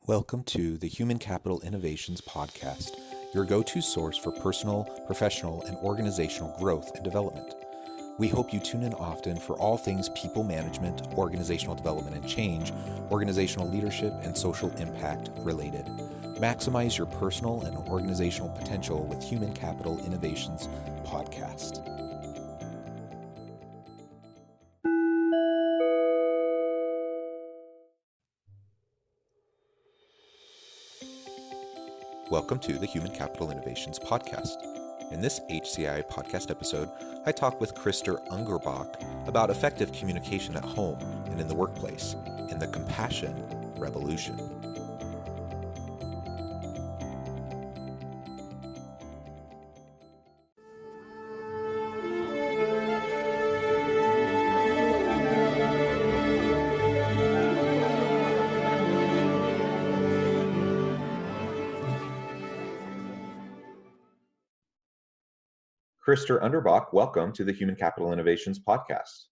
Welcome to the Human Capital Innovations Podcast, your go-to source for personal, professional, and organizational growth and development. We hope you tune in often for all things people management, organizational development and change, organizational leadership, and social impact related. Maximize your personal and organizational potential with Human Capital Innovations Podcast. Welcome to the Human Capital Innovations Podcast. In this HCI podcast episode, I talk with Krister Ungerböck about effective communication at home and in the workplace in the compassion revolution. Krister Ungerböck, welcome to the Human Capital Innovations Podcast.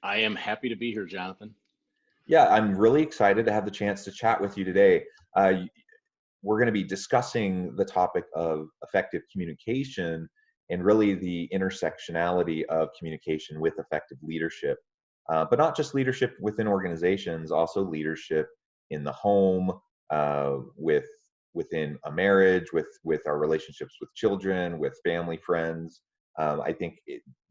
I am happy to be here, Jonathan. Yeah, I'm really excited to have the chance to chat with you today. We're going to be discussing the topic of effective communication and really the intersectionality of communication with effective leadership, but not just leadership within organizations, also leadership in the home, within a marriage, with our relationships with children, with family, friends. I think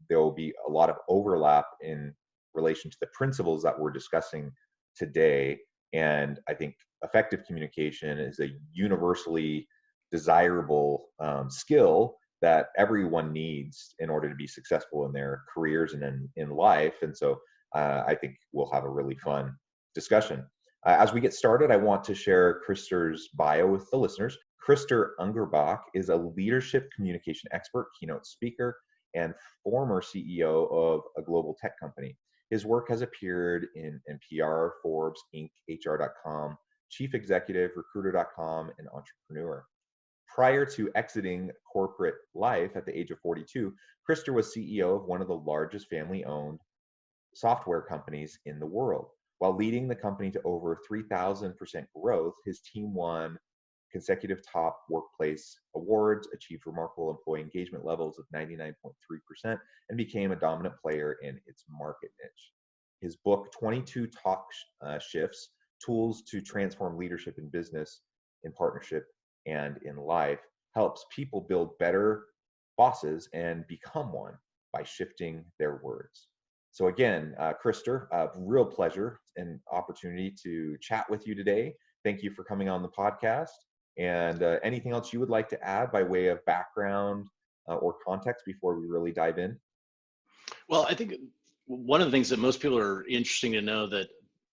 there will be a lot of overlap in relation to the principles that we're discussing today. And I think effective communication is a universally desirable skill that everyone needs in order to be successful in their careers and in life. And so I think we'll have a really fun discussion. As we get started, I want to share Krister's bio with the listeners. Krister Ungerböck is a leadership communication expert, keynote speaker, and former CEO of a global tech company. His work has appeared in NPR, Forbes, Inc., HR.com, Chief Executive, Recruiter.com, and Entrepreneur. Prior to exiting corporate life at the age of 42, Krister was CEO of one of the largest family-owned software companies in the world. While leading the company to over 3,000% growth, his team won consecutive top workplace awards, achieved remarkable employee engagement levels of 99.3%, and became a dominant player in its market niche. His book, 22 Talk Shifts, Tools to Transform Leadership in Business, in Partnership, and in Life, helps people build better bosses and become one by shifting their words. So again, Krister, real pleasure and opportunity to chat with you today. Thank you for coming on the podcast. And anything else you would like to add by way of background or context before we really dive in? Well, I think one of the things that most people are interesting to know that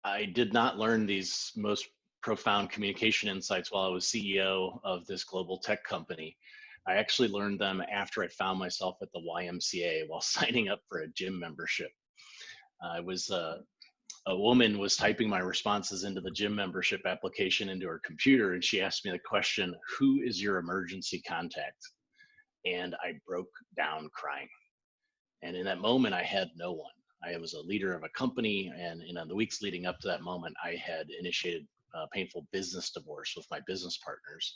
I did not learn these most profound communication insights while I was CEO of this global tech company. I actually learned them after I found myself at the YMCA while signing up for a gym membership. I was a woman was typing my responses into the gym membership application into her computer, and she asked me the question, "Who is your emergency contact?" And I broke down crying. And in that moment, I had no one. I was a leader of a company, and in the weeks leading up to that moment, I had initiated a painful business divorce with my business partners.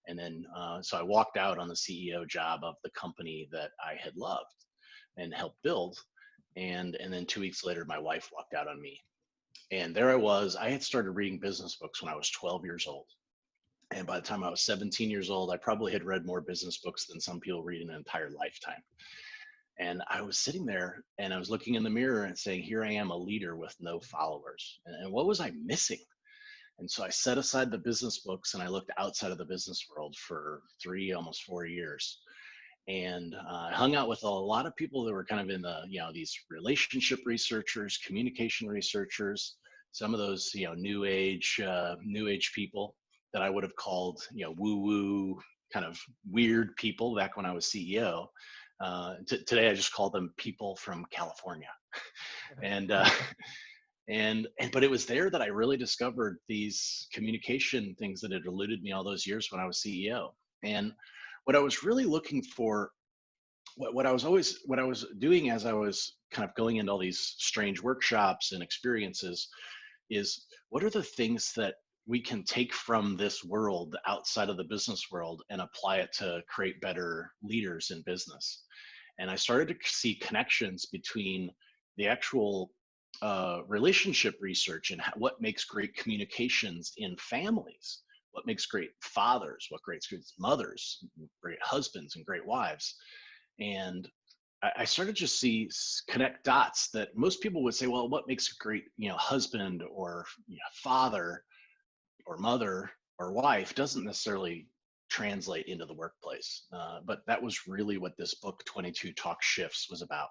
And then, so I walked out on the CEO job of the company that I had loved and helped build. And then 2 weeks later, my wife walked out on me. And there I was. I had started reading business books when I was 12 years old. And by the time I was 17 years old, I probably had read more business books than some people read in an entire lifetime. And I was sitting there and I was looking in the mirror and saying, here I am, a leader with no followers. And what was I missing? And so I set aside the business books and I looked outside of the business world for almost 4 years. And I hung out with a lot of people that were kind of in the, these relationship researchers, communication researchers, some of those, new age people that I would have called, woo-woo kind of weird people back when I was CEO. Today, I just call them people from California. But it was there that I really discovered these communication things that had eluded me all those years when I was CEO. And what I was really looking for, what I was doing as I was kind of going into all these strange workshops and experiences is, what are the things that we can take from this world outside of the business world and apply it to create better leaders in business. And I started to see connections between the actual relationship research and what makes great communications in families, what makes great fathers, what makes great mothers, great husbands, and great wives. And I started to see connect dots that most people would say, well, what makes a great, husband or father or mother or wife doesn't necessarily translate into the workplace. But that was really what this book 22 Talk Shifts was about.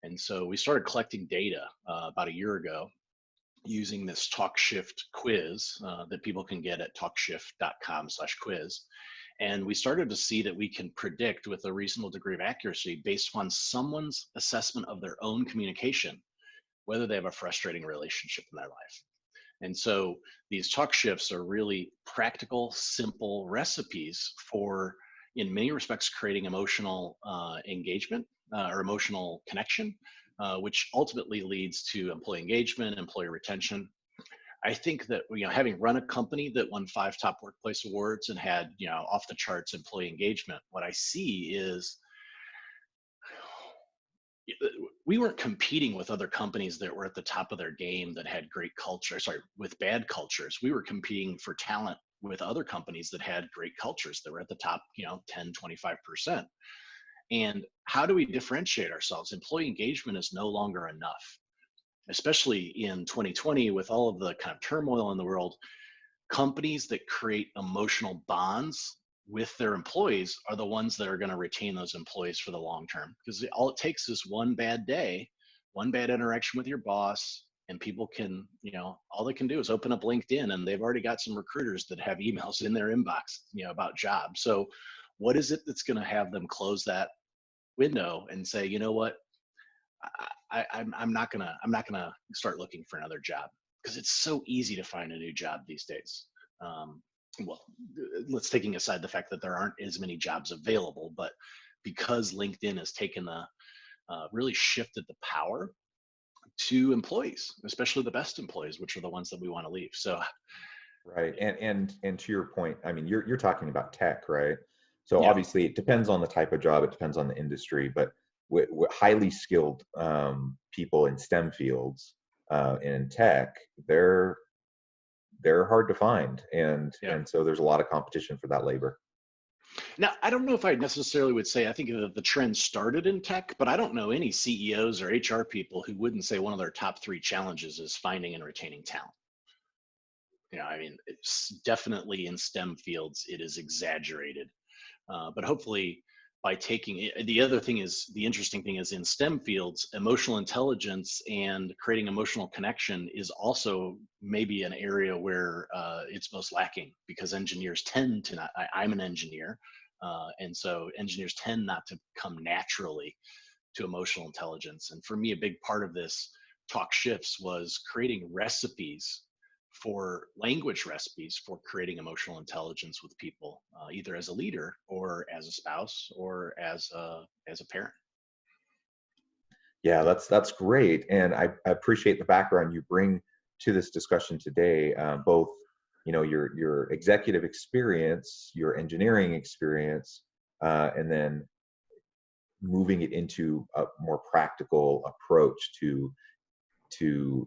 And so we started collecting data about a year ago using this Talk Shift quiz that people can get at talkshift.com/quiz. And we started to see that we can predict with a reasonable degree of accuracy based on someone's assessment of their own communication, whether they have a frustrating relationship in their life. And so these talk shifts are really practical, simple recipes for, in many respects, creating emotional engagement or emotional connection, which ultimately leads to employee engagement, employee retention. I think that, having run a company that won 5 top workplace awards and had, off the charts employee engagement, what I see is we weren't competing with other companies that were at the top of their game that had great culture, with bad cultures. We were competing for talent with other companies that had great cultures that were at the top, 10, 25%. And how do we differentiate ourselves? Employee engagement is no longer enough, especially in 2020 with all of the kind of turmoil in the world. Companies that create emotional bonds with their employees are the ones that are going to retain those employees for the long term, because all it takes is one bad day, one bad interaction with your boss, and people can, all they can do is open up LinkedIn and they've already got some recruiters that have emails in their inbox, about jobs. So what is it that's going to have them close that window and say, you know what, I'm not gonna start looking for another job, because it's so easy to find a new job these days. Well, let's taking aside the fact that there aren't as many jobs available, but because LinkedIn has taken the really shifted the power to employees, especially the best employees, which are the ones that we want to leave. So, right, and to your point, I mean, you're talking about tech, right? So yeah. obviously, it depends on the type of job, it depends on the industry, but with highly skilled people in STEM fields and in tech, they're hard to find, and Yeah. so there's a lot of competition for that labor. Now, I don't know if I necessarily would say, I think that the trend started in tech, but I don't know any CEOs or HR people who wouldn't say one of their top 3 challenges is finding and retaining talent. I mean, it's definitely in STEM fields, it is exaggerated. But hopefully by taking it, the other thing is, the interesting thing is in STEM fields, emotional intelligence and creating emotional connection is also maybe an area where it's most lacking, because engineers tend to not, I'm an engineer. And so engineers tend not to come naturally to emotional intelligence. And for me, a big part of this talk shifts was creating recipes for language recipes for creating emotional intelligence with people, either as a leader or as a spouse or as a parent. Yeah, that's great, and I appreciate the background you bring to this discussion today. Both, your executive experience, your engineering experience, and then moving it into a more practical approach to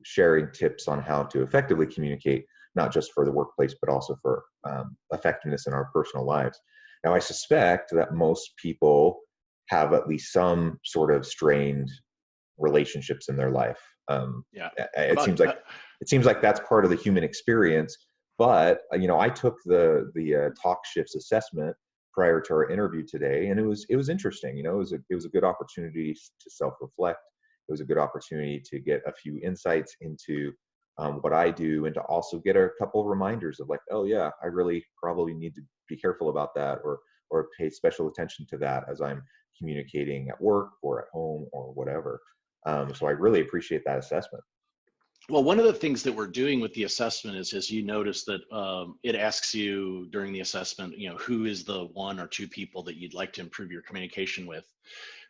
sharing tips on how to effectively communicate, not just for the workplace, but also for effectiveness in our personal lives. Now, I suspect that most people have at least some sort of strained relationships in their life. Yeah. It seems like that's part of the human experience. But I took the talk shifts assessment prior to our interview today, and it was interesting. It was a good opportunity to self-reflect. It was a good opportunity to get a few insights into what I do, and to also get a couple of reminders of, like, oh yeah, I really probably need to be careful about that, or pay special attention to that as I'm communicating at work or at home or whatever. So I really appreciate that assessment. Well, one of the things that we're doing with the assessment is you notice that it asks you during the assessment, who is the 1 or 2 people that you'd like to improve your communication with.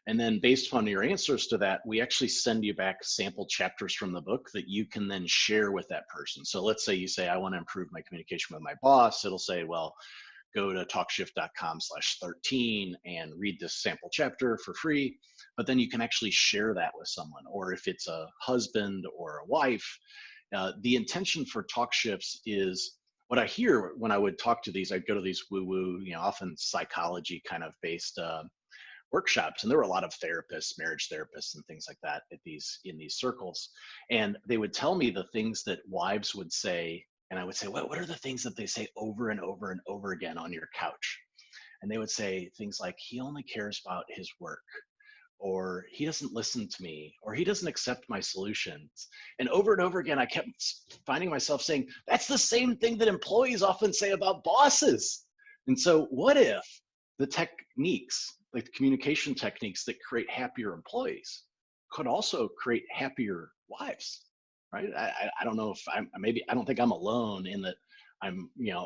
And then based on your answers to that, we actually send you back sample chapters from the book that you can then share with that person. So let's say you say, I want to improve my communication with my boss. It'll say, well, go to talkshift.com/13 and read this sample chapter for free. But then you can actually share that with someone. Or if it's a husband or a wife, the intention for talk shifts is, what I hear when I would talk to these, I'd go to these woo-woo, often psychology kind of based workshops, and there were a lot of therapists, marriage therapists and things like that in these circles. And they would tell me the things that wives would say, and I would say, what are the things that they say over and over and over again on your couch? And they would say things like, he only cares about his work, or he doesn't listen to me, or he doesn't accept my solutions. And over again, I kept finding myself saying, that's the same thing that employees often say about bosses. And so what if the techniques, like the communication techniques that create happier employees, could also create happier wives, right? I don't know if I don't think I'm alone in that.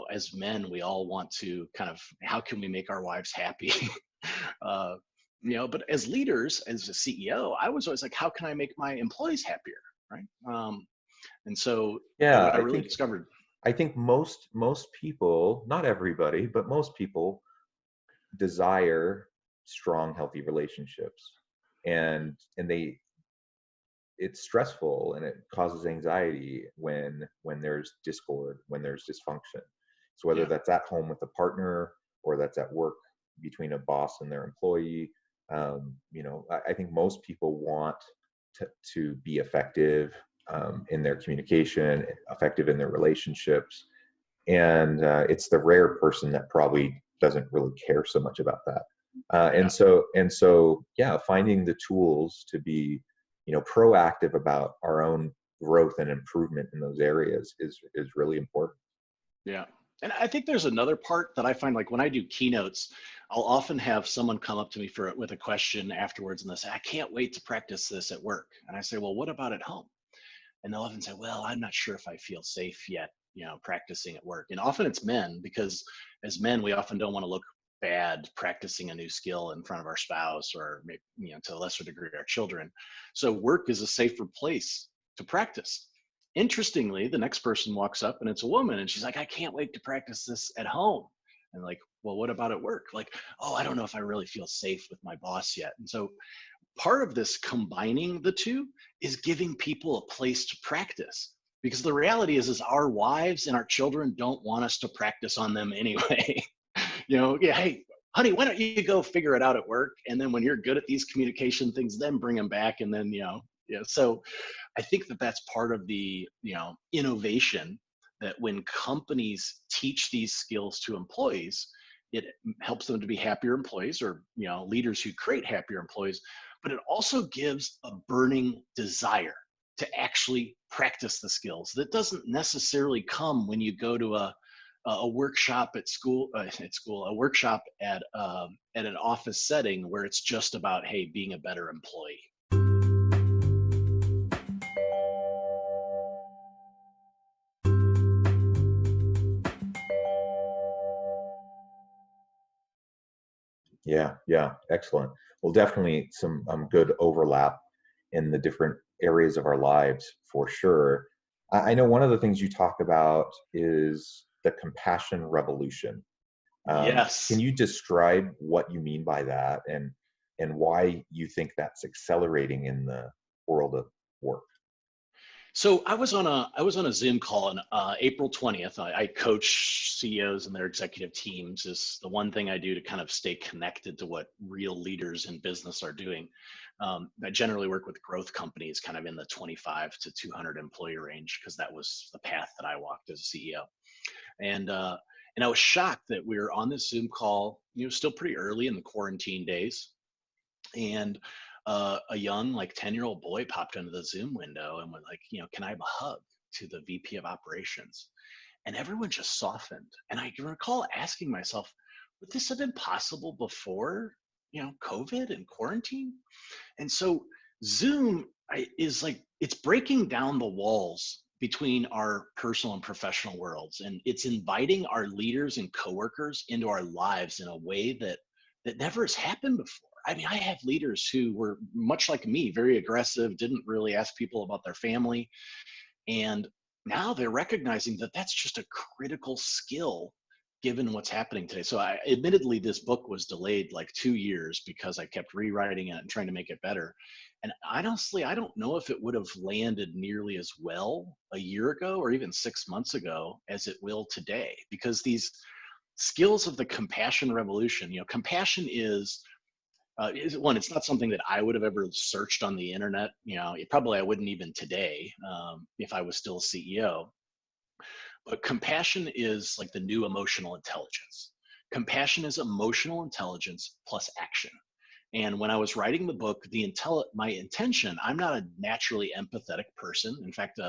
As men, we all want to kind of, how can we make our wives happy? But as leaders, as a CEO, I was always like, how can I make my employees happier, right? And so Yeah, what I really discovered. I think most people, not everybody, but most people desire strong, healthy relationships, and it's stressful and it causes anxiety when there's discord, when there's dysfunction. So whether that's at home with a partner or that's at work between a boss and their employee, I think most people want to be effective in their communication, effective in their relationships. And it's the rare person that probably doesn't really care so much about that. And so, finding the tools to be, proactive about our own growth and improvement in those areas is really important. Yeah. And I think there's another part that I find, like when I do keynotes, I'll often have someone come up to me with a question afterwards, and they'll say, I can't wait to practice this at work. And I say, well, what about at home? And they'll often say, well, I'm not sure if I feel safe yet, practicing at work. And often it's men, because as men, we often don't want to look bad practicing a new skill in front of our spouse, or maybe, to a lesser degree, our children. So work is a safer place to practice. Interestingly, the next person walks up and it's a woman, and she's like, I can't wait to practice this at home. And like, well, what about at work? Like, oh, I don't know if I really feel safe with my boss yet. And so part of this combining the two is giving people a place to practice, because the reality is our wives and our children don't want us to practice on them anyway. Hey, honey, why don't you go figure it out at work? And then when you're good at these communication things, then bring them back. And then, so I think that that's part of the, innovation, that when companies teach these skills to employees, it helps them to be happier employees, or, leaders who create happier employees. But it also gives a burning desire to actually practice the skills that doesn't necessarily come when you go to a workshop at school, a workshop at an office setting where it's just about, hey, being a better employee. Yeah, excellent. Well, definitely some good overlap in the different areas of our lives, for sure. I know one of the things you talk about is the compassion revolution. Yes. Can you describe what you mean by that, and why you think that's accelerating in the world of work? So I was on a Zoom call on April 20th. I coach CEOs and their executive teams. Is the one thing I do to kind of stay connected to what real leaders in business are doing. I generally work with growth companies, kind of in the 25 to 200 employee range, because that was the path that I walked as a CEO. And I was shocked that we were on this Zoom call, still pretty early in the quarantine days, and a young, like 10-year-old boy popped into the Zoom window and was like, can I have a hug, to the VP of operations? And everyone just softened. And I can recall asking myself, would this have been possible before, COVID and quarantine? And so Zoom is like, it's breaking down the walls between our personal and professional worlds. And it's inviting our leaders and coworkers into our lives in a way that that never has happened before. I mean, I have leaders who were much like me, very aggressive, didn't really ask people about their family. And now they're recognizing that that's just a critical skill given what's happening today. So admittedly, this book was delayed like 2 years because I kept rewriting it and trying to make it better. And honestly, I don't know if it would have landed nearly as well a year ago or even 6 months ago as it will today, because these skills of the compassion revolution, compassion is one, it's not something that I would have ever searched on the internet. Probably I wouldn't even today, if I was still a CEO. But compassion is like the new emotional intelligence. Compassion is emotional intelligence plus action. And when I was writing the book, my intention, I'm not a naturally empathetic person. In fact,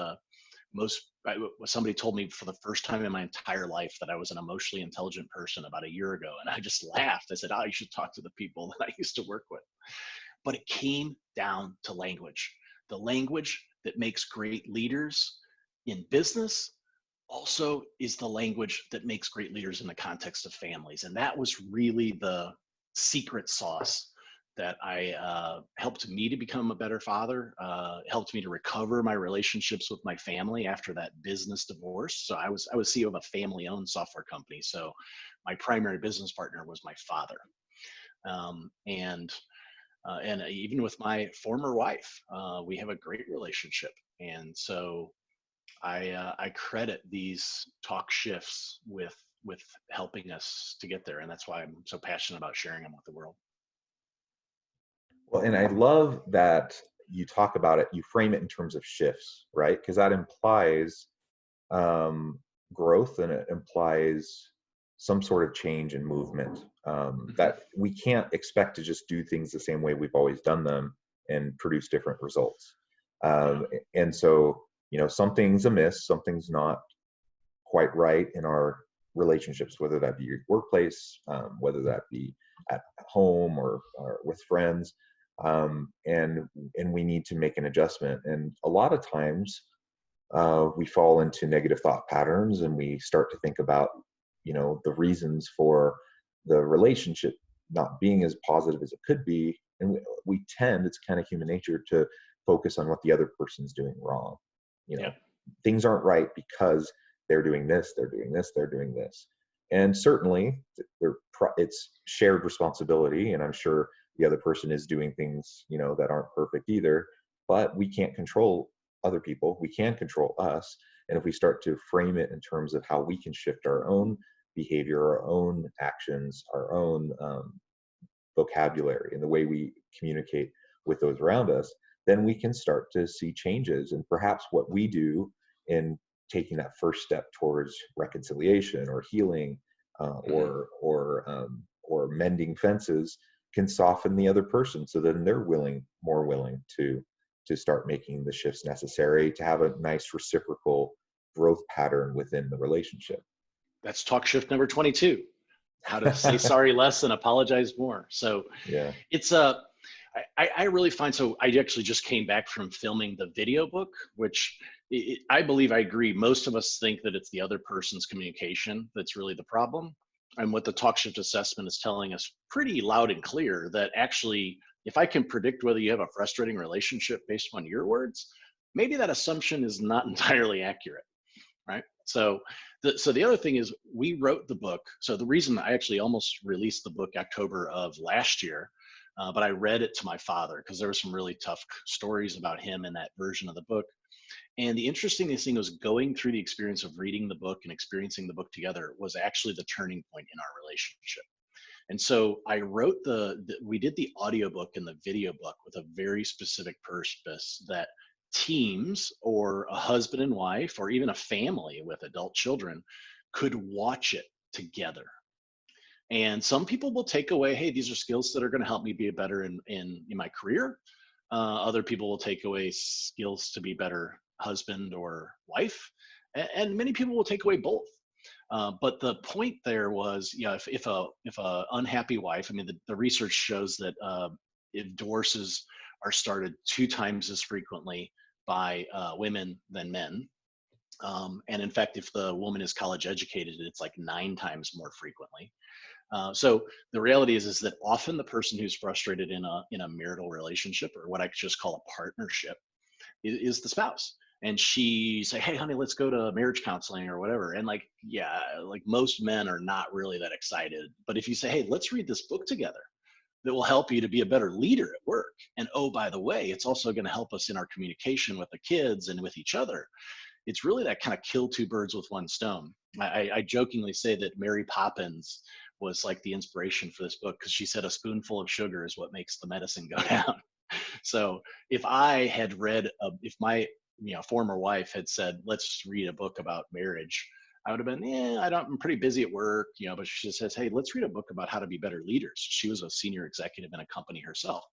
somebody told me for the first time in my entire life that I was an emotionally intelligent person about a year ago. And I just laughed. I said, oh, you should talk to the people that I used to work with. But it came down to language, the language that makes great leaders in business also is the language that makes great leaders in the context of families. And that was really the secret sauce that helped me to become a better father, helped me to recover my relationships with my family after that business divorce. So I was CEO of a family-owned software company. So my primary business partner was my father, and even with my former wife, we have a great relationship. And so I credit these talk shifts with helping us to get there, and that's why I'm so passionate about sharing them with the world. Well, and I love that you talk about it, you frame it in terms of shifts, right? Because that implies growth, and it implies some sort of change and movement. That we can't expect to just do things the same way we've always done them and produce different results. And so, something's amiss, something's not quite right in our relationships, whether that be your workplace, whether that be at home or with friends. And we need to make an adjustment. And a lot of times we fall into negative thought patterns, and we start to think about, the reasons for the relationship not being as positive as it could be. And we tend, it's kind of human nature, to focus on what the other person's doing wrong. Yeah. Things aren't right because they're doing this, they're doing this, they're doing this. And certainly it's shared responsibility. And I'm sure the other person is doing things, that aren't perfect either, but we can't control other people. We can control us. And if we start to frame it in terms of how we can shift our own behavior, our own actions, our own vocabulary, and the way we communicate with those around us, then we can start to see changes. And perhaps what we do in taking that first step towards reconciliation or healing, or mending fences, can soften the other person, so then they're more willing to start making the shifts necessary to have a nice reciprocal growth pattern within the relationship. That's talk shift number 22, how to say sorry less and apologize more. So yeah, it's I really find, so I actually just came back from filming the video book, which I believe, I agree, most of us think that it's the other person's communication that's really the problem. And what the talk shift assessment is telling us pretty loud and clear, that actually, if I can predict whether you have a frustrating relationship based on your words, maybe that assumption is not entirely accurate, right? So the other thing is, we wrote the book. So the reason I actually almost released the book October of last year, but I read it to my father because there were some really tough stories about him in that version of the book. And the interesting thing was, going through the experience of reading the book and experiencing the book together was actually the turning point in our relationship. And so I wrote we did the audiobook and the video book with a very specific purpose, that teams or a husband and wife or even a family with adult children could watch it together. And some people will take away, hey, these are skills that are going to help me be better in my career. Other people will take away skills to be better husband or wife. And many people will take away both. But the point there was, if a unhappy wife, I mean, the research shows that if divorces are started 2 times as frequently by women than men. And in fact, if the woman is college educated, it's like 9 times more frequently. So the reality is that often the person who's frustrated in a marital relationship, or what I could just call a partnership, is the spouse. And she say, "Hey, honey, let's go to marriage counseling or whatever." And like, yeah, like most men are not really that excited. But if you say, "Hey, let's read this book together," that will help you to be a better leader at work. And oh, by the way, it's also going to help us in our communication with the kids and with each other. It's really that kind of kill two birds with one stone. I jokingly say that Mary Poppins was like the inspiration for this book, because she said a spoonful of sugar is what makes the medicine go down. So if I had read, if my former wife had said, "Let's read a book about marriage," I would have been, "Yeah, I'm pretty busy at work," But she says, "Hey, let's read a book about how to be better leaders." She was a senior executive in a company herself,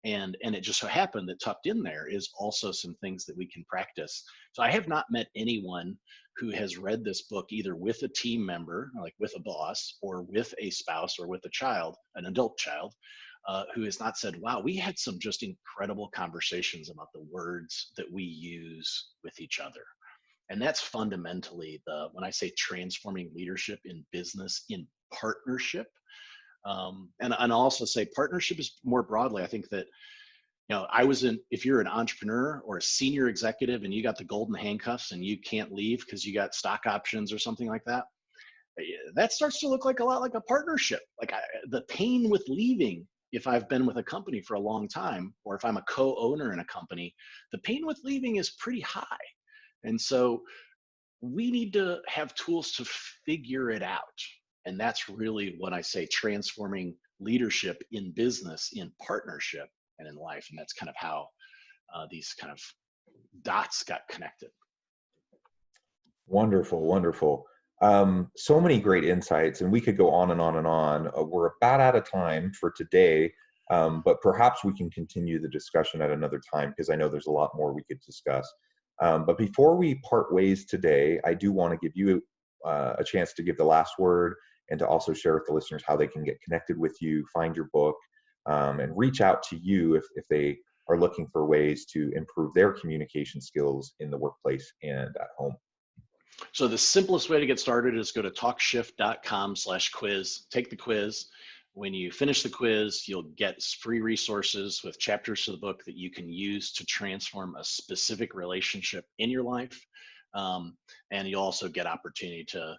and it just so happened that tucked in there is also some things that we can practice. So I have not met anyone who has read this book either with a team member, like with a boss, or with a spouse, or with a child, an adult child, who has not said, "Wow, we had some just incredible conversations about the words that we use with each other." And that's fundamentally when I say transforming leadership in business in partnership. And I'll also say partnership is more broadly. I think that, if you're an entrepreneur or a senior executive and you got the golden handcuffs and you can't leave because you got stock options or something like that, that starts to look like a lot like a partnership. Like the pain with leaving, if I've been with a company for a long time, or if I'm a co-owner in a company, the pain with leaving is pretty high. And so we need to have tools to figure it out. And that's really what I say, transforming leadership in business, in partnership, and in life. And that's kind of how these kind of dots got connected. Wonderful, wonderful. So many great insights, and we could go on and on and on. We're about out of time for today, but perhaps we can continue the discussion at another time, because I know there's a lot more we could discuss. But before we part ways today, I do want to give you a chance to give the last word, and to also share with the listeners how they can get connected with you, find your book, and reach out to you if they are looking for ways to improve their communication skills in the workplace and at home. So the simplest way to get started is go to talkshift.com/quiz, take the quiz. When you finish the quiz, you'll get free resources with chapters of the book that you can use to transform a specific relationship in your life. And you'll also get opportunity to,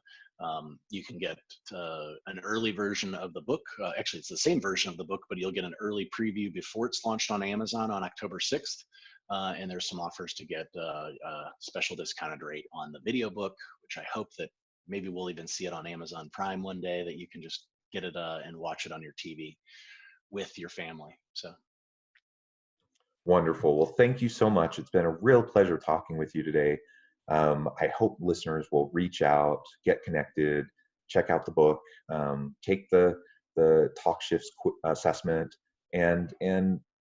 you can get an early version of the book. Actually, it's the same version of the book, but you'll get an early preview before it's launched on Amazon on October 6th. And there's some offers to get a special discounted rate on the video book, which I hope that maybe we'll even see it on Amazon Prime one day, that you can just get it and watch it on your TV with your family. So wonderful. Well, thank you so much. It's been a real pleasure talking with you today. I hope listeners will reach out, get connected, check out the book, take the Talk Shifts assessment, and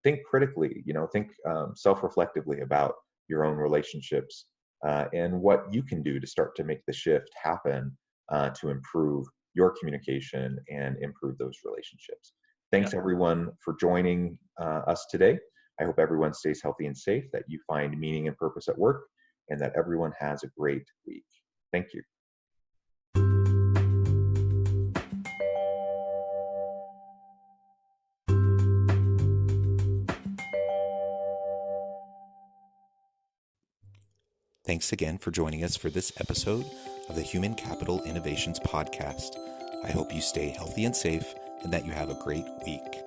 think critically. Think self-reflectively about your own relationships, and what you can do to start to make the shift happen, to improve your communication and improve those relationships. Thanks everyone for joining us today. I hope everyone stays healthy and safe, that you find meaning and purpose at work, and that everyone has a great week. Thank you. Thanks again for joining us for this episode of the Human Capital Innovations Podcast. I hope you stay healthy and safe, and that you have a great week.